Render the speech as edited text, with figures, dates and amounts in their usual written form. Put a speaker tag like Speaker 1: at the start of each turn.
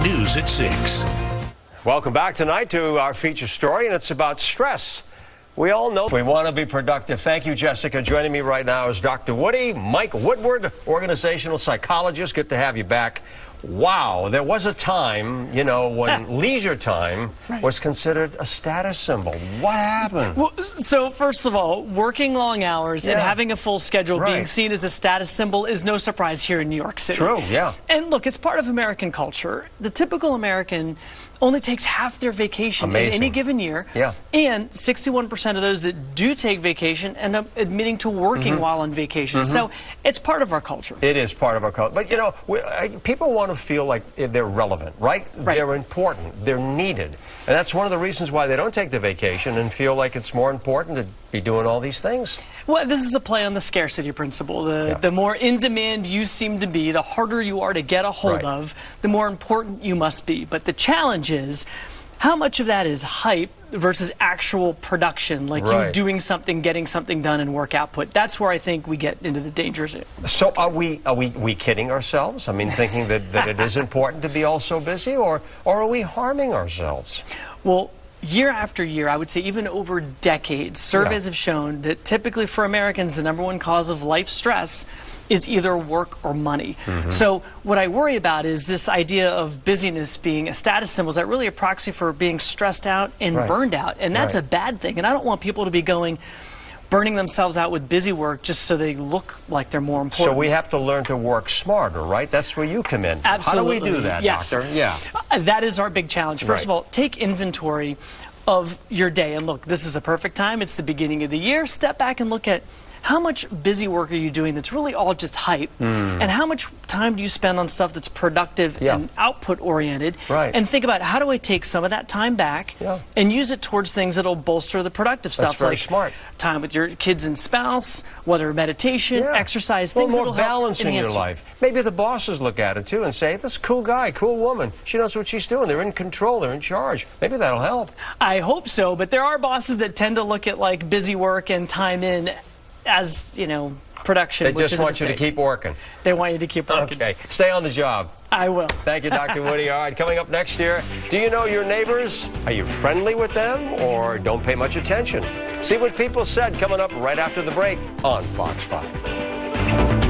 Speaker 1: News at 6.
Speaker 2: Welcome back tonight to our feature story, and it's about stress. We all know we want to be productive. Thank you, Jessica. Joining me right now is Dr. Woody, Mike Woodward, organizational psychologist. Good to have you back. Wow, there was a time, when leisure time was considered a status symbol. What happened?
Speaker 3: Well, so first of all, working long hours and having a full schedule being seen as a status symbol is no surprise here in New York City.
Speaker 2: True, yeah.
Speaker 3: And look, it's part of American culture. The typical American only takes half their vacation in any given year.
Speaker 2: Yeah.
Speaker 3: And 61% of those that do take vacation end up admitting to working while on vacation. So it's part of our culture.
Speaker 2: It is part of our culture. But, people want to feel like they're relevant, right? They're important. They're needed. And that's one of the reasons why they don't take the vacation and feel like it's more important to be doing all these things.
Speaker 3: Well, this is a play on the scarcity principle. The more in demand you seem to be, the harder you are to get a hold of, the more important you must be. But the challenge is, how much of that is hype versus actual production, like you doing something, getting something done, and work output? That's where I think we get into the dangers.
Speaker 2: So are we kidding ourselves? I mean, thinking that it is important to be all so busy, or are we harming ourselves?
Speaker 3: Well, year after year, I would say even over decades, surveys have shown that typically for Americans, the #1 cause of life stress is either work or money. So what I worry about is this idea of busyness being a status symbol. Is that really a proxy for being stressed out and burned out? And that's a bad thing. And I don't want people to be burning themselves out with busy work just so they look like they're more important.
Speaker 2: So we have to learn to work smarter, right? That's where you come in.
Speaker 3: Absolutely.
Speaker 2: How do we do that, Doctor?
Speaker 3: Yeah. That is our big challenge. First of all, take inventory of your day. And look, this is a perfect time. It's the beginning of the year. Step back and look at how much busy work are you doing that's really all just hype? And how much time do you spend on stuff that's productive and output-oriented? And think about, how do I take some of that time back and use it towards things that'll bolster the productive stuff?
Speaker 2: That's very smart.
Speaker 3: Time with your kids and spouse, whether meditation, exercise, things
Speaker 2: more
Speaker 3: that'll
Speaker 2: balance
Speaker 3: help
Speaker 2: in your life. Maybe the bosses look at it, too, and say, this cool guy, cool woman, she knows what she's doing. They're in control. They're in charge. Maybe that'll help.
Speaker 3: I hope so, but there are bosses that tend to look at, busy work and time in as, production.
Speaker 2: They just want you to keep working.
Speaker 3: They want you to keep working.
Speaker 2: Okay. Stay on the job.
Speaker 3: I will.
Speaker 2: Thank you, Dr. Woody. All right, coming up next year, do you know your neighbors? Are you friendly with them or don't pay much attention? See what people said coming up right after the break on Fox 5.